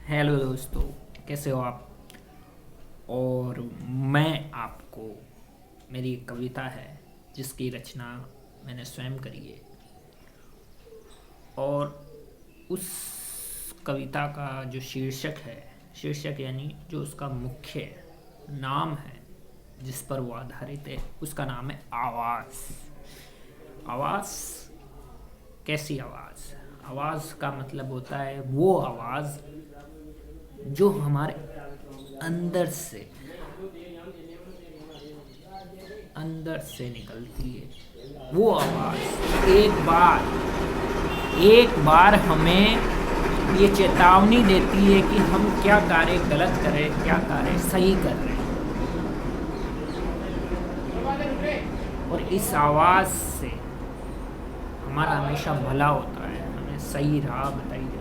Hello दोस्तों, कैसे हो आप। और मैं आपको मेरी एक कविता है जिसकी रचना मैंने स्वयं करी है। और उस कविता का जो शीर्षक यानी जो उसका मुख्य नाम है जिस पर वो आधारित है, उसका नाम है आवाज़। आवाज़, कैसी आवाज़। आवाज़ का मतलब होता है वो आवाज़ जो हमारे अंदर से निकलती है। वो आवाज़ एक बार हमें ये चेतावनी देती है कि हम क्या कार्य गलत कर रहे हैं, क्या कार्य सही कर रहे हैं। और इस आवाज़ से हमारा हमेशा भला होता है, हमें सही राह बताई जाती है।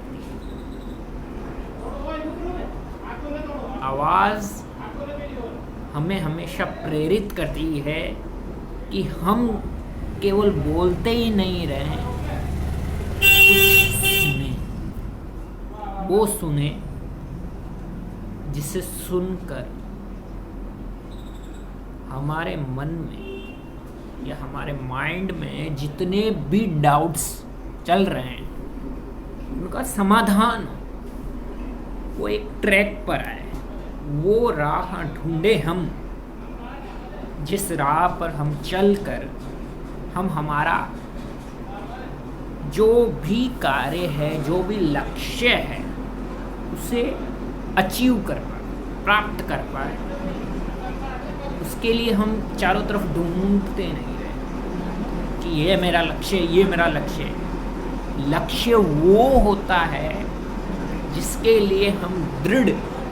आवाज़ हमें हमेशा प्रेरित करती है कि हम केवल बोलते ही नहीं रहे, कुछ सुने। वो सुने जिसे सुनकर हमारे मन में या हमारे माइंड में जितने भी डाउट्स चल रहे हैं उनका समाधान हो, वो एक ट्रैक पर आए। वो राह ढूंढे हम, जिस राह पर हम चलकर हम हमारा जो भी कार्य है, जो भी लक्ष्य है, उसे अचीव कर पाए, प्राप्त कर पाए। उसके लिए हम चारों तरफ ढूंढते नहीं रहे कि ये मेरा लक्ष्य, ये मेरा लक्ष्य है। लक्ष्य वो होता है जिसके लिए हम दृढ़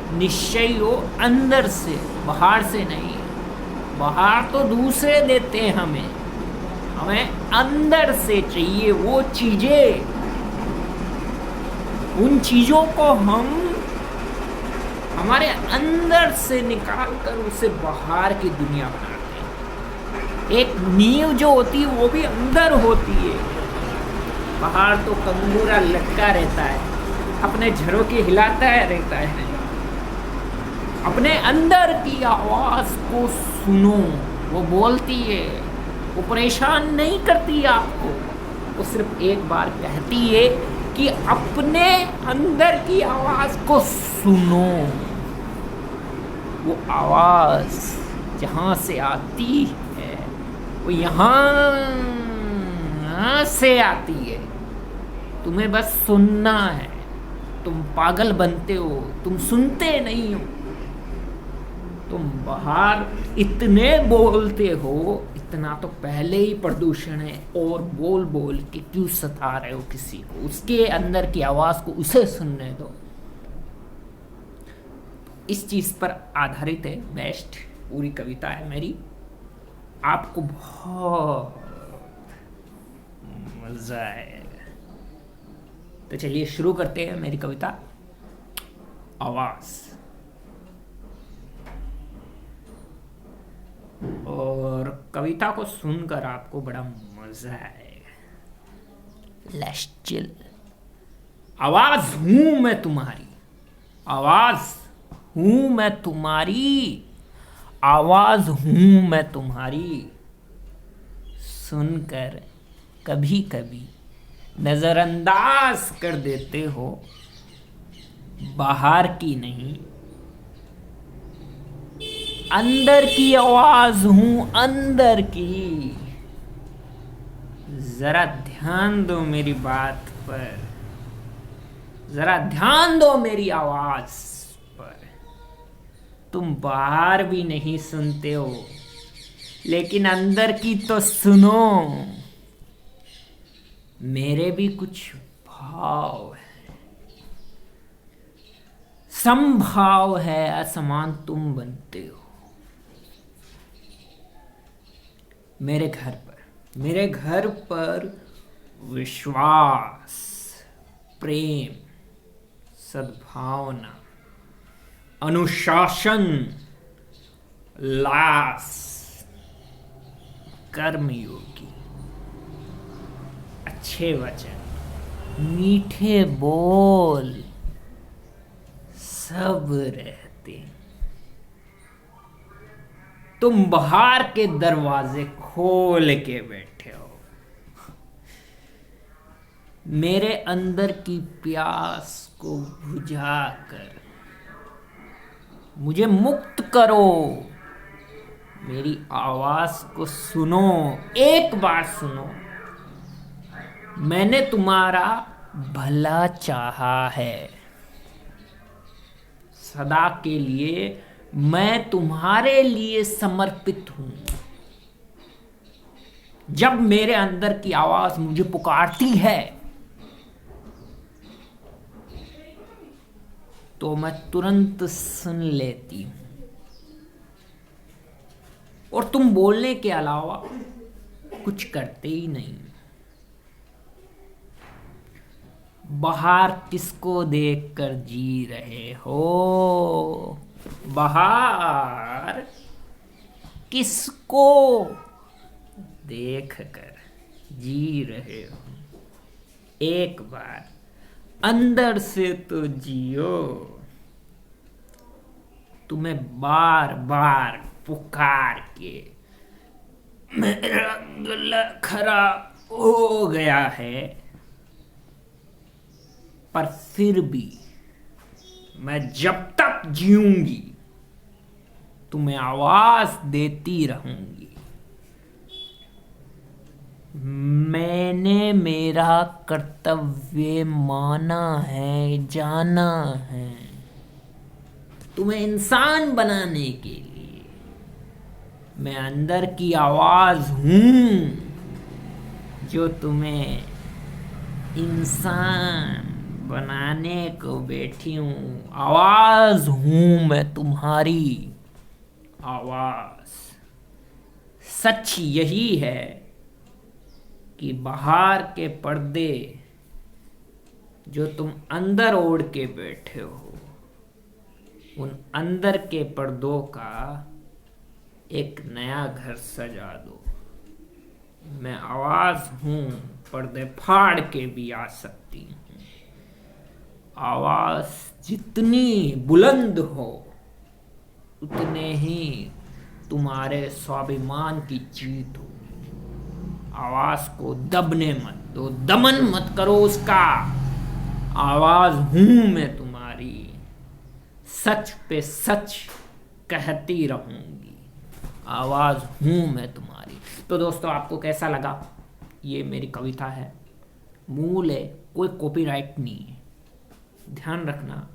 निश्चय हो, अंदर से, बाहर से नहीं। बाहर तो दूसरे देते हैं हमें अंदर से चाहिए वो चीजें। उन चीजों को हम हमारे अंदर से निकाल कर उसे बाहर की दुनिया बनाते हैं। एक नींव जो होती है वो भी अंदर होती है। बाहर तो कंगूरा लटका रहता है, अपने झरोके हिलाता रहता है। अपने अंदर की आवाज को सुनो, वो बोलती है, वो परेशान नहीं करती आपको। वो सिर्फ एक बार कहती है कि अपने अंदर की आवाज को सुनो। वो आवाज जहां से आती है वो यहां से आती है। तुम्हें बस सुनना है। तुम पागल बनते हो, तुम सुनते नहीं हो। तुम बाहर इतने बोलते हो, इतना तो पहले ही प्रदूषण है, और बोल बोल के क्यों सता रहे हो किसी को। उसके अंदर की आवाज को उसे सुनने दो। इस चीज पर आधारित है बेस्ट पूरी कविता है मेरी। आपको बहुत मजा आएगा। तो चलिए शुरू करते हैं मेरी कविता आवाज। और कविता को सुनकर आपको बड़ा मजा आएगा। Let's chill. आवाज हूं मैं तुम्हारी, आवाज हूं मैं तुम्हारी, आवाज हूं मैं तुम्हारी। सुनकर कभी कभी नजरअंदाज कर देते हो, बाहर की नहीं अंदर की आवाज हूं, अंदर की। जरा ध्यान दो मेरी बात पर, जरा ध्यान दो मेरी आवाज पर। तुम बाहर भी नहीं सुनते हो, लेकिन अंदर की तो सुनो। मेरे भी कुछ भाव है, संभाव है, असमान तुम बनते हो। मेरे घर पर विश्वास, प्रेम, सद्भावना, अनुशासन, लास, कर्मयोगी, अच्छे वचन, मीठे बोल, सब रहते। तुम बाहर के दरवाजे खोल के बैठे हो, मेरे अंदर की प्यास को बुझाकर मुझे मुक्त करो। मेरी आवाज को सुनो, एक बार सुनो। मैंने तुम्हारा भला चाहा है। सदा के लिए मैं तुम्हारे लिए समर्पित हूं। जब मेरे अंदर की आवाज मुझे पुकारती है तो मैं तुरंत सुन लेती हूं, और तुम बोलने के अलावा कुछ करते ही नहीं। बाहर किसको देखकर जी रहे हो? बाहर किसको देखकर जी रहे हो? एक बार अंदर से तो जियो। तुम्हें बार बार पुकार के मेरा गला खराब हो गया है, पर फिर भी मैं जब तक जीऊंगी तुम्हें आवाज देती रहूंगी। मैंने मेरा कर्तव्य माना है, जाना है, तुम्हें इंसान बनाने के लिए। मैं अंदर की आवाज हूं जो तुम्हें इंसान बनाने को बैठी हूं। आवाज हूं मैं तुम्हारी आवाज। सच यही है कि बाहर के पर्दे जो तुम अंदर ओढ़ के बैठे हो, उन अंदर के पर्दों का एक नया घर सजा दो। मैं आवाज हूं, पर्दे फाड़ के भी आ सकती हूं। आवाज जितनी बुलंद हो उतने ही तुम्हारे स्वाभिमान की जीत हो। आवाज को दबने मत दो, दमन मत करो उसका। आवाज हूं मैं तुम्हारी, सच पे सच कहती रहूंगी। आवाज हूं मैं तुम्हारी। तो दोस्तों, आपको कैसा लगा? ये मेरी कविता है, मूल है, कोई कॉपीराइट नहीं है। ध्यान रखना,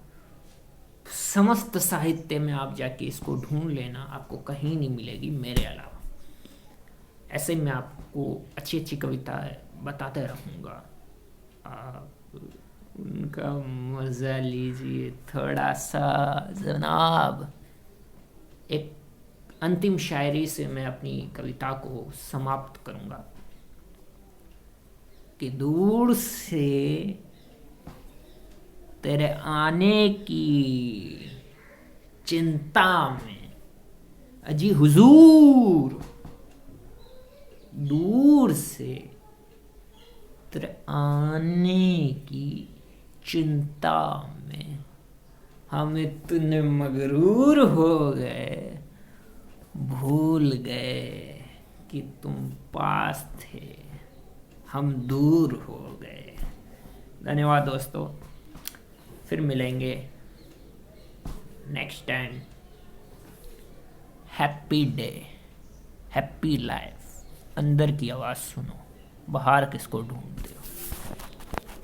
समस्त साहित्य में आप जाके इसको ढूंढ लेना, आपको कहीं नहीं मिलेगी मेरे अलावा। ऐसे मैं आपको अच्छी अच्छी कविताएं बताते रहूँगा, आप उनका मज़ा लीजिए थोड़ा सा जनाब। एक अंतिम शायरी से मैं अपनी कविता को समाप्त करूँगा कि दूर से तेरे आने की चिंता में अजी हुजूर, दूर से तेरे आने की चिंता में हम इतने मगरूर हो गए, भूल गए कि तुम पास थे, हम दूर हो गए। धन्यवाद दोस्तों, फिर मिलेंगे next time. Happy day, happy life. अंदर की आवाज़ सुनो, बाहर किसको ढूंढते हो?